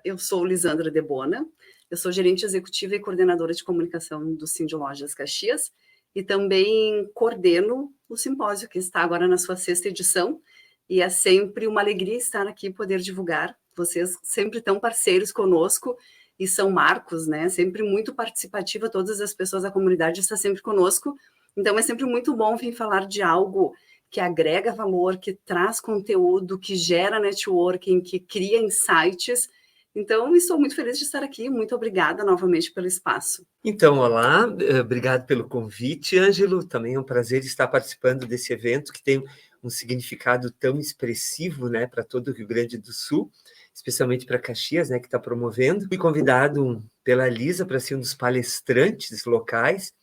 eu sou Lisandra Debona, eu sou gerente executiva e coordenadora de comunicação do Cindy Lojas Caxias e também coordeno o simpósio, que está agora na sua 6ª edição, e é sempre uma alegria estar aqui e poder divulgar. Vocês sempre tão parceiros conosco e são marcos, né? Sempre muito participativa, todas as pessoas da comunidade estão sempre conosco, então é sempre muito bom vir falar de algo que agrega valor, que traz conteúdo, que gera networking, que cria insights. Então, estou muito feliz de estar aqui. Muito obrigada novamente pelo espaço. Então, olá, obrigado pelo convite, Ângelo. Também é um prazer estar participando desse evento que tem um significado tão expressivo, né, para todo o Rio Grande do Sul, especialmente para Caxias, né, que está promovendo. Fui convidado pela Lisa para ser um dos palestrantes locais.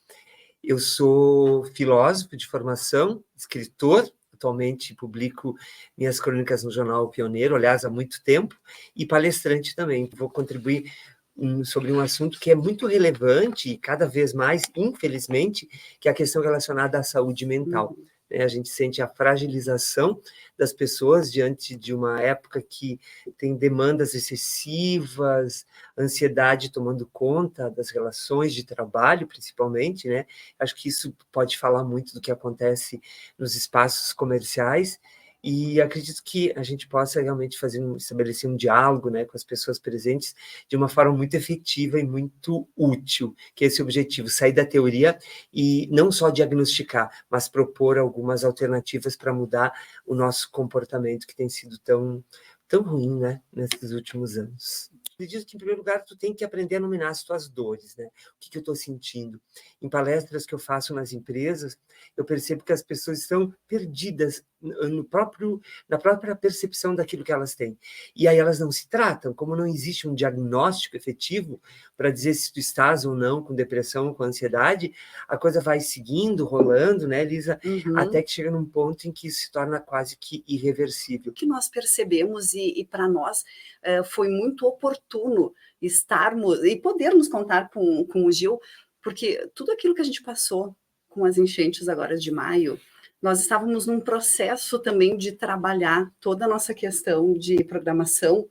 Eu sou filósofo de formação, escritor. Atualmente publico minhas crônicas no jornal Pioneiro, aliás, há muito tempo, e palestrante também. Vou contribuir sobre um assunto que é muito relevante e cada vez mais, infelizmente, que é a questão relacionada à saúde mental. A gente sente a fragilização das pessoas diante de uma época que tem demandas excessivas, ansiedade tomando conta das relações de trabalho, principalmente, né? Acho que isso pode falar muito do que acontece nos espaços comerciais, e acredito que a gente possa realmente estabelecer um diálogo, né, com as pessoas presentes de uma forma muito efetiva e muito útil, que é esse objetivo, sair da teoria e não só diagnosticar, mas propor algumas alternativas para mudar o nosso comportamento, que tem sido tão ruim, né, nesses últimos anos. Acredito que, em primeiro lugar, tu tem que aprender a nominar as tuas dores, né? O que eu estou sentindo? Em palestras que eu faço nas empresas, eu percebo que as pessoas estão perdidas na própria percepção daquilo que elas têm. E aí elas não se tratam, como não existe um diagnóstico efetivo para dizer se tu estás ou não com depressão ou com ansiedade, a coisa vai seguindo, rolando, né, Lisa? Até que chega num ponto em que isso se torna quase que irreversível. O que nós percebemos, e para nós foi muito oportuno estarmos e podermos contar com o Gil, porque tudo aquilo que a gente passou com as enchentes agora de maio, nós estávamos num processo também de trabalhar toda a nossa questão de programação,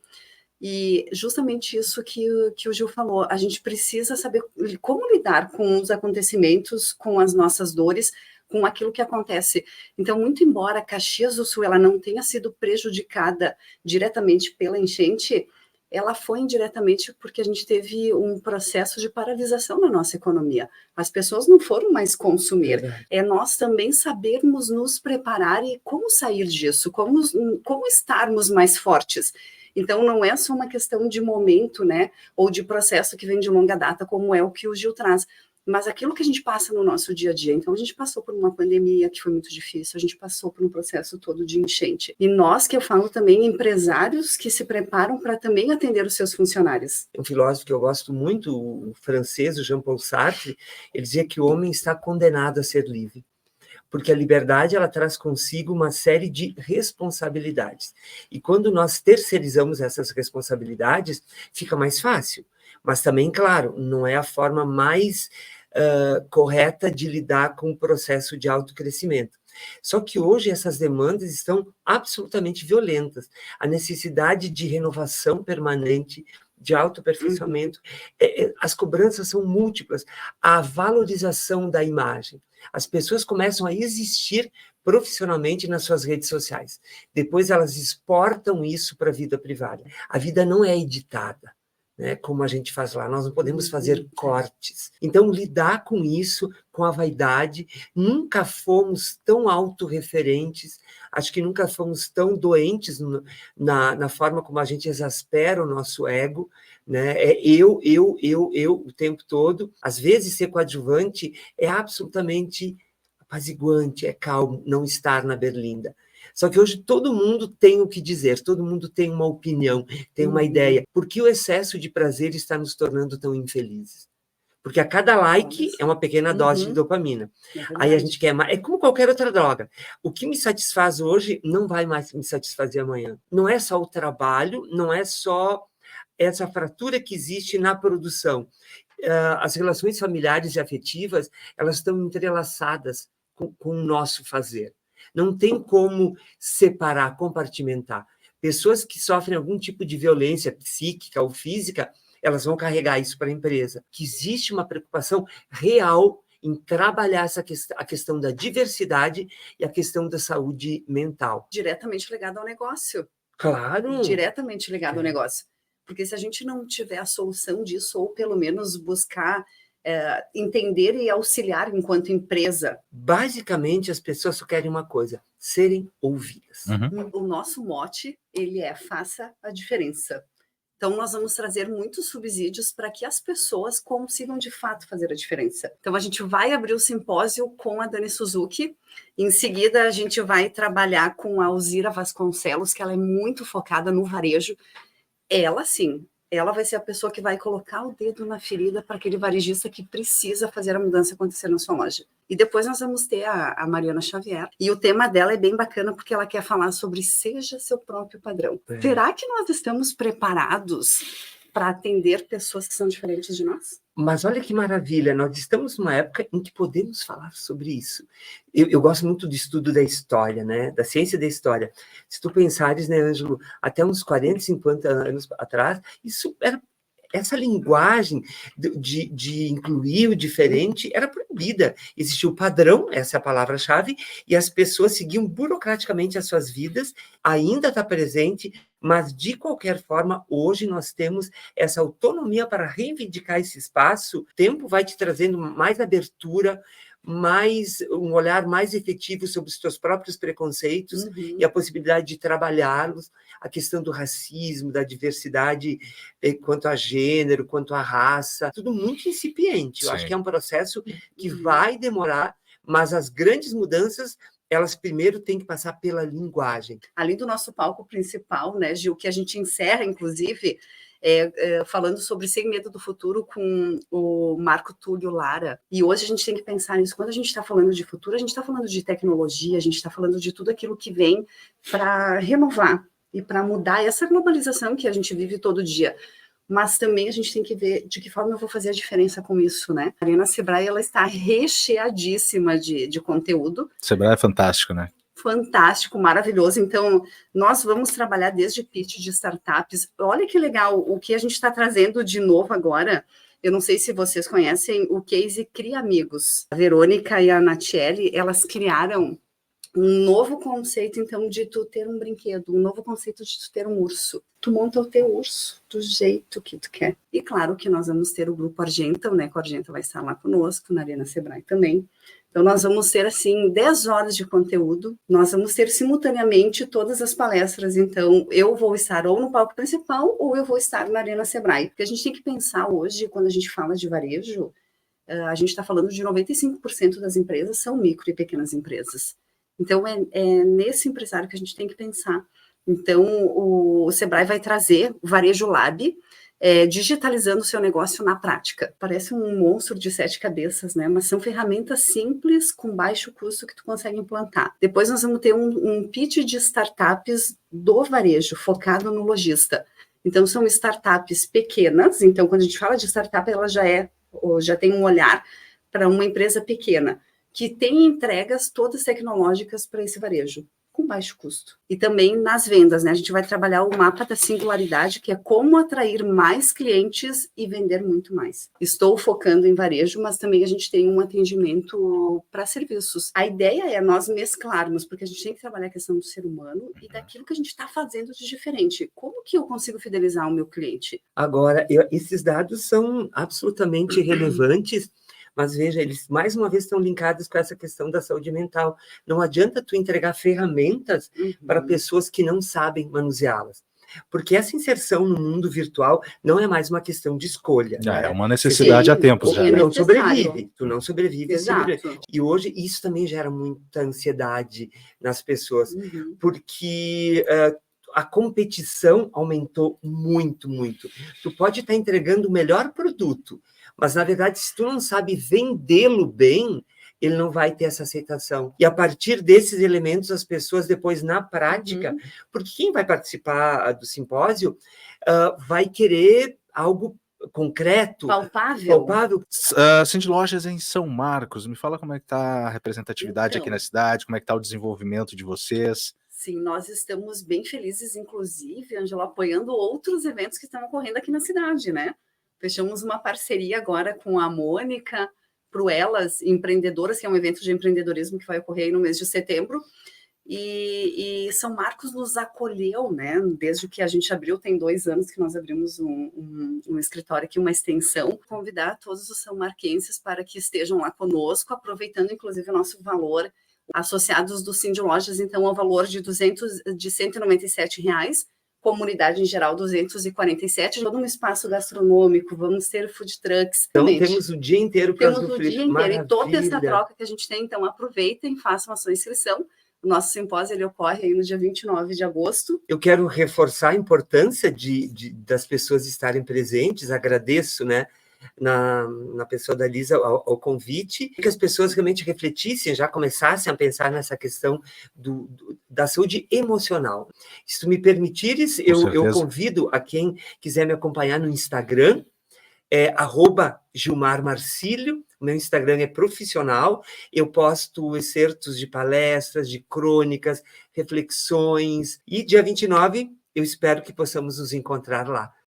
e justamente isso que o Gil falou, a gente precisa saber como lidar com os acontecimentos, com as nossas dores, com aquilo que acontece. Então, muito embora Caxias do Sul ela não tenha sido prejudicada diretamente pela enchente, ela foi indiretamente porque a gente teve um processo de paralisação na nossa economia. As pessoas não foram mais consumir. É nós também sabermos nos preparar e como sair disso, como estarmos mais fortes. Então, não é só uma questão de momento, né, ou de processo que vem de longa data, como é o que o Gil traz, mas aquilo que a gente passa no nosso dia a dia. Então, a gente passou por uma pandemia que foi muito difícil, a gente passou por um processo todo de enchente. E nós, que eu falo também, empresários que se preparam para também atender os seus funcionários. Um filósofo que eu gosto muito, o francês, o Jean-Paul Sartre, ele dizia que o homem está condenado a ser livre, porque a liberdade ela traz consigo uma série de responsabilidades. E quando nós terceirizamos essas responsabilidades, fica mais fácil. Mas também, claro, não é a forma mais correta de lidar com o processo de autocrescimento. Só que hoje essas demandas estão absolutamente violentas. A necessidade de renovação permanente, de autoaperfeiçoamento, as cobranças são múltiplas, a valorização da imagem. As pessoas começam a existir profissionalmente nas suas redes sociais. Depois elas exportam isso para a vida privada. A vida não é editada, né, como a gente faz lá, nós não podemos fazer cortes. Então, lidar com isso, com a vaidade, nunca fomos tão autorreferentes, acho que nunca fomos tão doentes na forma como a gente exaspera o nosso ego, né? É eu, o tempo todo. Às vezes, ser coadjuvante é absolutamente apaziguante, é calmo, não estar na berlinda. Só que hoje todo mundo tem o que dizer, todo mundo tem uma opinião, tem uma ideia. Por que o excesso de prazer está nos tornando tão infelizes? Porque a cada like é uma pequena dose de dopamina. Aí a gente quer mais. É como qualquer outra droga. O que me satisfaz hoje não vai mais me satisfazer amanhã. Não é só o trabalho, não é só essa fratura que existe na produção. As relações familiares e afetivas, elas estão entrelaçadas com o nosso fazer. Não tem como separar, compartimentar. Pessoas que sofrem algum tipo de violência psíquica ou física, elas vão carregar isso para a empresa. Que existe uma preocupação real em trabalhar a questão da diversidade e a questão da saúde mental. Diretamente ligado ao negócio. Claro! Diretamente ligado ao negócio. Porque se a gente não tiver a solução disso, ou pelo menos buscar entender e auxiliar enquanto empresa. Basicamente, as pessoas só querem uma coisa, serem ouvidas. O nosso mote, ele faça a diferença. Então, nós vamos trazer muitos subsídios para que as pessoas consigam, de fato, fazer a diferença. Então, a gente vai abrir o simpósio com a Dani Suzuki. Em seguida, a gente vai trabalhar com a Alzira Vasconcelos, que ela é muito focada no varejo. Ela, sim, ela vai ser a pessoa que vai colocar o dedo na ferida para aquele varejista que precisa fazer a mudança acontecer na sua loja. E depois nós vamos ter a Mariana Xavier. E o tema dela é bem bacana porque ela quer falar sobre seja seu próprio padrão. Será que nós estamos preparados para atender pessoas que são diferentes de nós? Mas olha que maravilha, nós estamos numa época em que podemos falar sobre isso. Eu gosto muito do estudo da história, né? Da ciência da história. Se tu pensares, né, Ângelo, até uns 40, 50 anos atrás, isso era... Essa linguagem de incluir o diferente era proibida. Existia o padrão, essa é a palavra-chave, e as pessoas seguiam burocraticamente as suas vidas, ainda está presente, mas, de qualquer forma, hoje nós temos essa autonomia para reivindicar esse espaço. O tempo vai te trazendo mais abertura, um olhar mais efetivo sobre os teus próprios preconceitos e a possibilidade de trabalhá-los, a questão do racismo, da diversidade quanto a gênero, quanto a raça, tudo muito incipiente. Eu acho que é um processo que vai demorar, mas as grandes mudanças, elas primeiro têm que passar pela linguagem. Além do nosso palco principal, né, Gil, que a gente encerra, inclusive, falando sobre Sem Medo do Futuro com o Marco Túlio Lara. E hoje a gente tem que pensar nisso. Quando a gente está falando de futuro, a gente está falando de tecnologia, a gente está falando de tudo aquilo que vem para renovar e para mudar essa globalização que a gente vive todo dia. Mas também a gente tem que ver de que forma eu vou fazer a diferença com isso, né? A Arena Sebrae, ela está recheadíssima de conteúdo. Sebrae é fantástico, né? Fantástico, maravilhoso. Então, nós vamos trabalhar desde pitch de startups. Olha que legal o que a gente está trazendo de novo agora. Eu não sei se vocês conhecem o case Cria Amigos. A Verônica e a Natiele, elas criaram um novo conceito, então, de tu ter um brinquedo, um novo conceito de tu ter um urso. Tu monta o teu urso do jeito que tu quer. E claro que nós vamos ter o grupo Argenta, né? Que o Argenta vai estar lá conosco, na Arena Sebrae também. Então, nós vamos ter, assim, 10 horas de conteúdo. Nós vamos ter simultaneamente todas as palestras. Então, eu vou estar ou no palco principal ou eu vou estar na Arena Sebrae. Porque a gente tem que pensar hoje, quando a gente fala de varejo, a gente está falando de 95% das empresas são micro e pequenas empresas. Então, é nesse empresário que a gente tem que pensar. Então, o Sebrae vai trazer o Varejo Lab, digitalizando o seu negócio na prática. Parece um monstro de 7 cabeças, né? Mas são ferramentas simples, com baixo custo, que tu consegue implantar. Depois nós vamos ter um pitch de startups do varejo, focado no lojista. Então, são startups pequenas. Então, quando a gente fala de startup, ela já tem um olhar para uma empresa pequena, que tem entregas todas tecnológicas para esse varejo, com baixo custo. E também nas vendas, né? A gente vai trabalhar o mapa da singularidade, que é como atrair mais clientes e vender muito mais. Estou focando em varejo, mas também a gente tem um atendimento para serviços. A ideia é nós mesclarmos, porque a gente tem que trabalhar a questão do ser humano e daquilo que a gente está fazendo de diferente. Como que eu consigo fidelizar o meu cliente? Agora, esses dados são absolutamente relevantes, mas veja, eles mais uma vez estão linkados com essa questão da saúde mental. Não adianta tu entregar ferramentas para pessoas que não sabem manuseá-las. Porque essa inserção no mundo virtual não é mais uma questão de escolha. É uma necessidade há tempos já. Tu não sobrevive. E hoje isso também gera muita ansiedade nas pessoas, porque a competição aumentou muito, muito. Tu pode estar entregando o melhor produto, mas, na verdade, se tu não sabe vendê-lo bem, ele não vai ter essa aceitação. E, a partir desses elementos, as pessoas, depois, na prática, porque quem vai participar do simpósio vai querer algo concreto, palpável. Cindy Lojas em São Marcos, me fala como é que está a representatividade aqui na cidade, como é que está o desenvolvimento de vocês. Sim, nós estamos bem felizes, inclusive, Ângela, apoiando outros eventos que estão ocorrendo aqui na cidade, né? Fechamos uma parceria agora com a Mônica, pro Elas Empreendedoras, que é um evento de empreendedorismo que vai ocorrer aí no mês de setembro, e São Marcos nos acolheu, né? Desde que a gente abriu, tem 2 anos que nós abrimos um escritório aqui, uma extensão. Convidar todos os são marquenses para que estejam lá conosco, aproveitando inclusive o nosso valor associados do Cindy Lojas, então, ao valor de R$197, comunidade em geral 247, todo um espaço gastronômico, vamos ter food trucks. Então temos o dia inteiro para usufruir. Temos o dia inteiro, e toda essa troca que a gente tem, então aproveitem, façam a sua inscrição. O nosso simpósio ele ocorre aí no dia 29 de agosto. Eu quero reforçar a importância das pessoas estarem presentes, agradeço, né, na pessoa da Lisa ao convite, que as pessoas realmente refletissem, já começassem a pensar nessa questão da saúde emocional. Se tu me permitires, eu convido a quem quiser me acompanhar no Instagram, @GilmarMarcílio, o meu Instagram é profissional, eu posto excertos de palestras, de crônicas, reflexões, e dia 29 eu espero que possamos nos encontrar lá.